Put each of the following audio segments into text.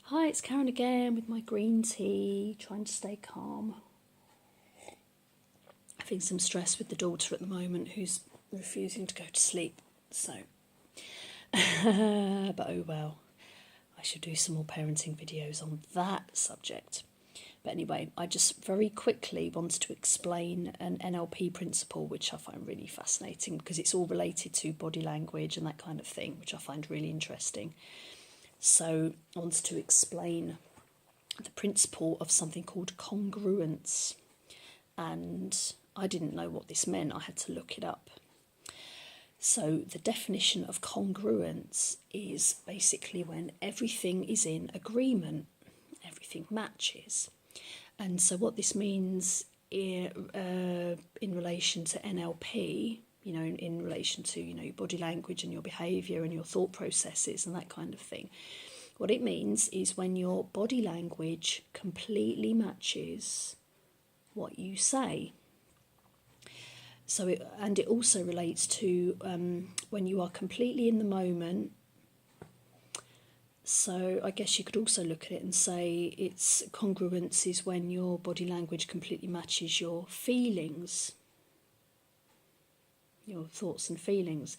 Hi, it's Karen again with my green tea, trying to stay calm. Having some stress with the daughter at the moment who's refusing to go to sleep, so, but oh well, I should do some more parenting videos on that subject. But anyway, I just very quickly wanted to explain an NLP principle, which I find really fascinating because it's all related to body language and that kind of thing, which I find really interesting. So I wanted to explain the principle of something called congruence. And I didn't know what this meant. I had to look it up. So the definition of congruence is basically when everything is in agreement, everything matches. And so what this means in relation to NLP, in relation to, your body language and your behaviour and your thought processes and that kind of thing. What it means is when your body language completely matches what you say. So it also relates to when you are completely in the moment. So I guess you could also look at it and say it's congruence is when your body language completely matches your feelings, your thoughts and feelings.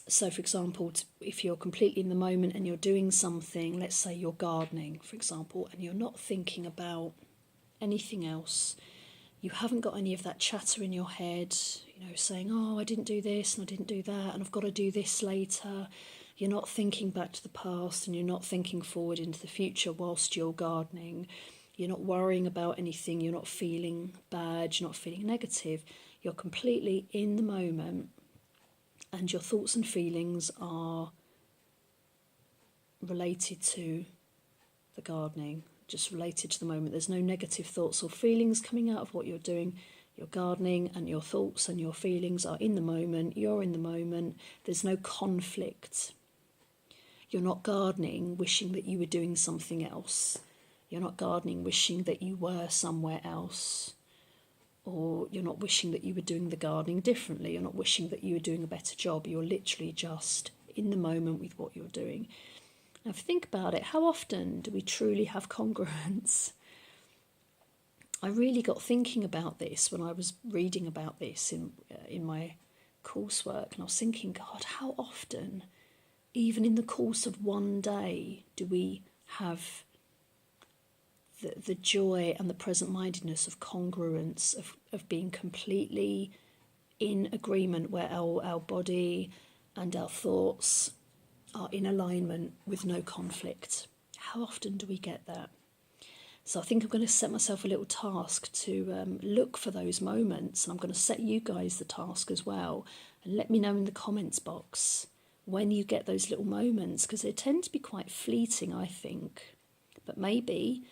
So, for example, if you're completely in the moment and you're doing something, let's say you're gardening, for example, and you're not thinking about anything else, you haven't got any of that chatter in your head, saying, oh, I didn't do this and I didn't do that and I've got to do this later. You're not thinking back to the past and you're not thinking forward into the future whilst you're gardening. You're not worrying about anything. You're not feeling bad. You're not feeling negative. You're completely in the moment and your thoughts and feelings are related to the gardening, just related to the moment. There's no negative thoughts or feelings coming out of what you're doing. You're gardening and your thoughts and your feelings are in the moment. You're in the moment. There's no conflict. You're not gardening wishing that you were doing something else. You're not gardening wishing that you were somewhere else. Or you're not wishing that you were doing the gardening differently. You're not wishing that you were doing a better job. You're literally just in the moment with what you're doing. Now, if you think about it, how often do we truly have congruence? I really got thinking about this when I was reading about this in my coursework, and I was thinking, God, how often, even in the course of one day, do we have the joy and the present-mindedness of congruence, of being completely in agreement, where our body and our thoughts are in alignment with no conflict. How often do we get that? So I think I'm going to set myself a little task to look for those moments, and I'm going to set you guys the task as well, and let me know in the comments box when you get those little moments, because they tend to be quite fleeting, I think. But maybe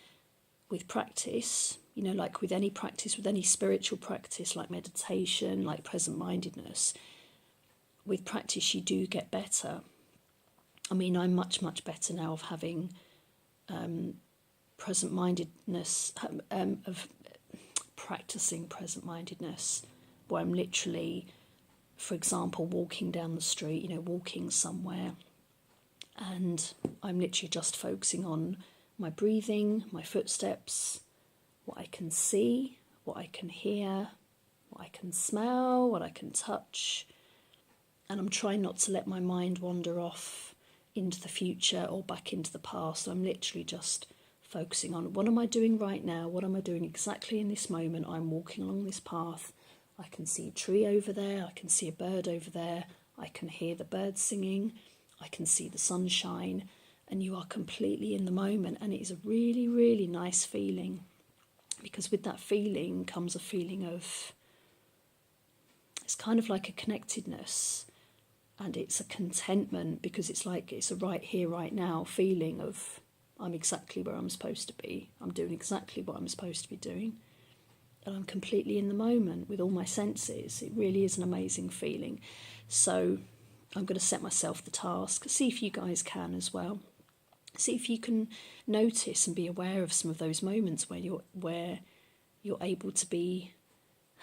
with practice, like with any practice, with any spiritual practice, like meditation, like present-mindedness, with practice you do get better. I mean, I'm much, much better now of having present-mindedness, of practicing present-mindedness, where I'm literally, for example, walking down the street, walking somewhere, and I'm literally just focusing on my breathing, my footsteps, what I can see, what I can hear, what I can smell, what I can touch, and I'm trying not to let my mind wander off into the future or back into the past. I'm literally just focusing on what am I doing right now, what am I doing exactly in this moment. I'm walking along this path, I can see a tree over there, I can see a bird over there, I can hear the birds singing, I can see the sunshine, and you are completely in the moment, and it is a really, really nice feeling, because with that feeling comes a feeling of, it's kind of like a connectedness, and it's a contentment, because it's like it's a right here, right now feeling of I'm exactly where I'm supposed to be. I'm doing exactly what I'm supposed to be doing. And I'm completely in the moment with all my senses. It really is an amazing feeling. So I'm going to set myself the task. See if you guys can as well. See if you can notice and be aware of some of those moments where you're able to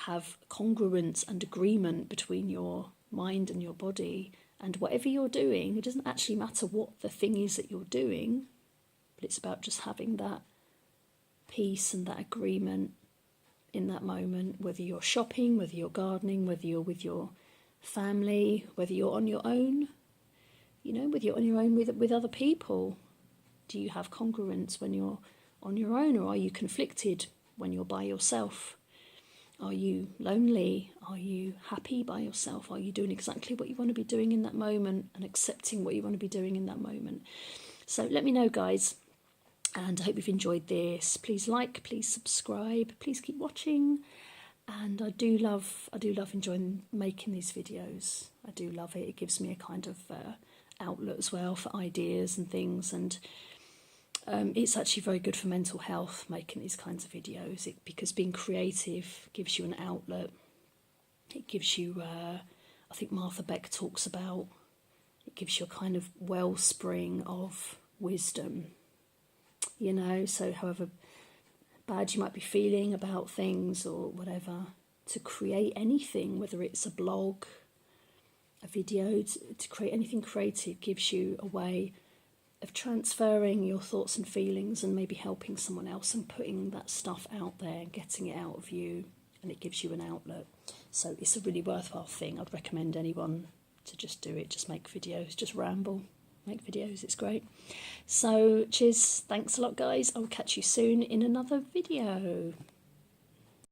have congruence and agreement between your mind and your body, and whatever you're doing, it doesn't actually matter what the thing is that you're doing, but it's about just having that peace and that agreement in that moment, whether you're shopping, whether you're gardening, whether you're with your family, whether you're on your own, whether you're on your own with other people. Do you have congruence when you're on your own, or are you conflicted when you're by yourself? Are you lonely? Are you happy by yourself? Are you doing exactly what you want to be doing in that moment and accepting what you want to be doing in that moment? So let me know, guys, and I hope you've enjoyed this. Please like, please subscribe, please keep watching. And I do love enjoying making these videos. I do love it. It gives me a kind of outlet as well for ideas and things, and it's actually very good for mental health, making these kinds of videos, because being creative gives you an outlet. It gives you, I think Martha Beck talks about, it gives you a kind of wellspring of wisdom, so however bad you might be feeling about things or whatever, to create anything, whether it's a blog, a video, to create anything creative gives you a way of transferring your thoughts and feelings and maybe helping someone else and putting that stuff out there and getting it out of you, and it gives you an outlet. So it's a really worthwhile thing. I'd recommend anyone to just do it, just make videos, just ramble, make videos, it's great. So cheers, thanks a lot, guys. I'll catch you soon in another video.